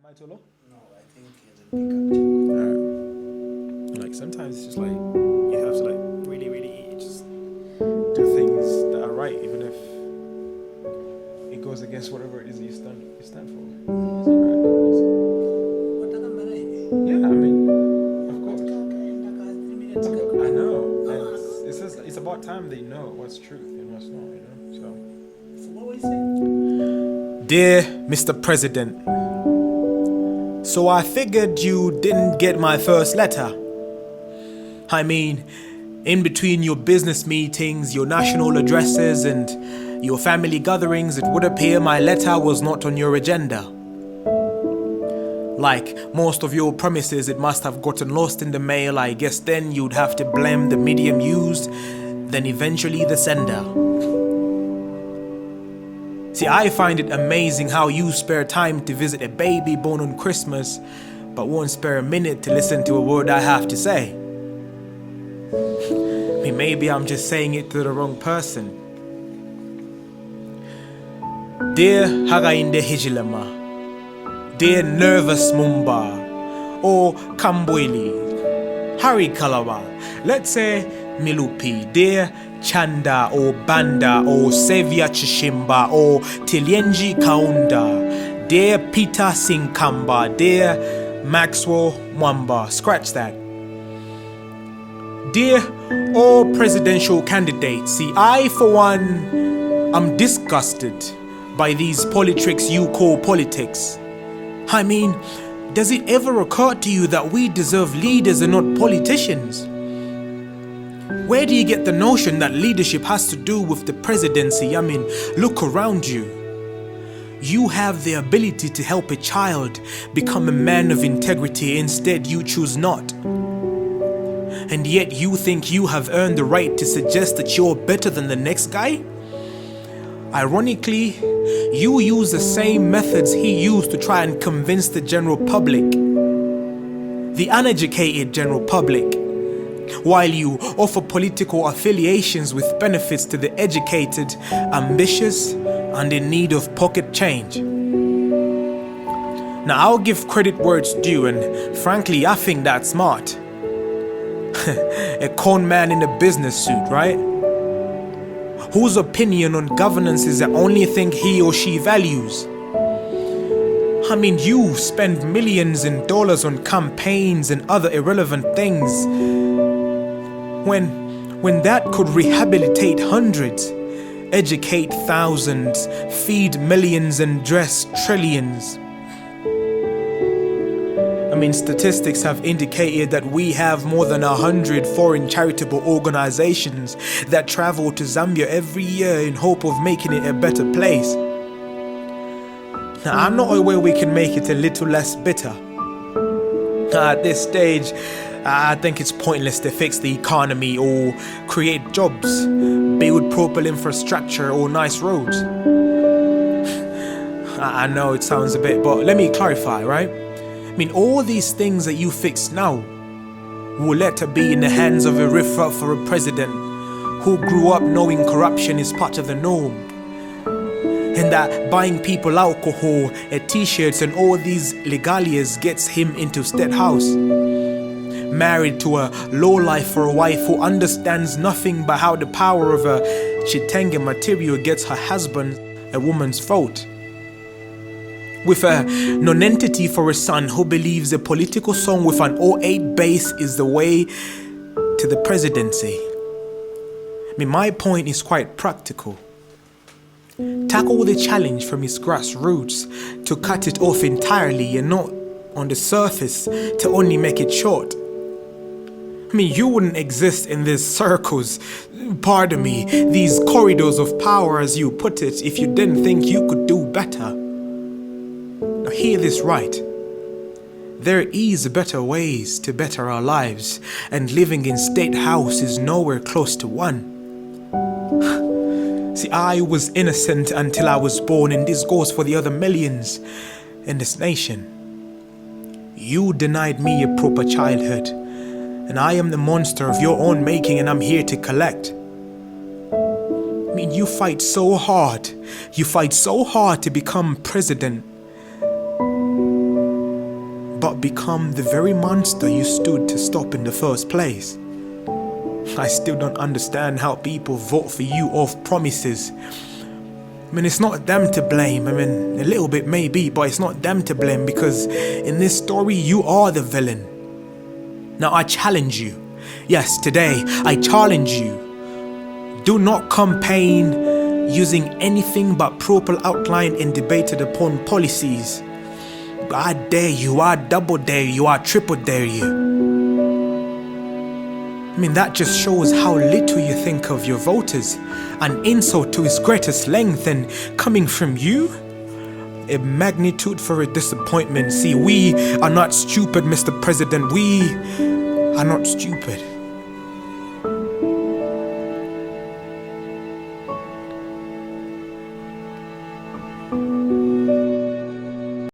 Am I too low? No, I think it's a big actually. Like sometimes it's just like you have to like really just do things that are right, even if it goes against whatever it is you stand for. Yeah, I mean, of course. I know, and it's about time they know what's truth and what's not, you know. So, What were you saying? dear Mr. President, so I figured you didn't get my first letter. I mean, in between your business meetings, your national addresses, and your family gatherings, it would appear my letter was not on your agenda. Like most of your promises, it must have gotten lost in the mail. I guess then you'd have to blame the medium used, then eventually the sender. See, I find it amazing how you spare time to visit a baby born on Christmas, but won't spare a minute to listen to a word I have to say. I mean, maybe I'm just saying it to the wrong person. Dear Hagainde Hijilama, dear Nervous Mumba, or Kambwili, Hari Kalawa, let's say Milupi, dear Chanda or Banda or Sevia Chishimba or Tilienji Kaunda, dear Peter Sinkamba, dear Maxwell Mwamba, scratch that. Dear all presidential candidates, see, I for one am disgusted by these politricks you call politics. I mean, does it ever occur to you that we deserve leaders and not politicians? Where do you get the notion that leadership has to do with the presidency? I mean, look around you. You have the ability to help a child become a man of integrity, instead you choose not. And yet you think you have earned the right to suggest that you're better than the next guy? Ironically, you use the same methods he used to try and convince the general public, the uneducated general public, while you offer political affiliations with benefits to the educated, ambitious, and in need of pocket change. Now, I'll give credit where it's due, and frankly, I think that's smart. A con man in a business suit, right? Whose opinion on governance is the only thing he or she values. I mean, you spend millions in dollars on campaigns and other irrelevant things when that could rehabilitate hundreds, educate thousands, feed millions, and dress trillions. I mean, statistics have indicated that we have more than 100 foreign charitable organizations that travel to Zambia every year in hope of making it a better place. Now, I'm not aware we can make it a little less bitter. At this stage, I think it's pointless to fix the economy or create jobs, build proper infrastructure or nice roads. I know it sounds a bit, but let me clarify, right? I mean, all these things that you fix now will later be in the hands of a riffraff for a president who grew up knowing corruption is part of the norm, and that buying people alcohol, t-shirts and all these legalias gets him into State House, married to a lowlife for a wife who understands nothing but how the power of a chitenge material gets her husband a woman's vote, with a non-entity for a son who believes a political song with an '08 bass is the way to the presidency. I mean, my point is quite practical. Tackle the challenge from its grassroots to cut it off entirely and not on the surface to only make it short. I mean, you wouldn't exist in these circles, pardon me, these corridors of power as you put it, if you didn't think you could do better. Now hear this right. There is better ways to better our lives, and living in State House is nowhere close to one. See, I was innocent until I was born, and this goes for the other millions in this nation. You denied me a proper childhood, and I am the monster of your own making, and I'm here to collect. I mean, you fight so hard to become president. but become the very monster you stood to stop in the first place. I still don't understand how people vote for you off promises. I mean, it's not them to blame. I mean, a little bit maybe, but it's not them to blame, because in this story, you are the villain. Now I challenge you. Yes, today, I challenge you. Do not campaign using anything but proper outline and debated upon policies. I dare you, I double dare you, I triple dare you. I mean, that just shows how little you think of your voters. An insult to its greatest length, and coming from you, a magnitude for a disappointment. See, we are not stupid, Mr. President. We are not stupid.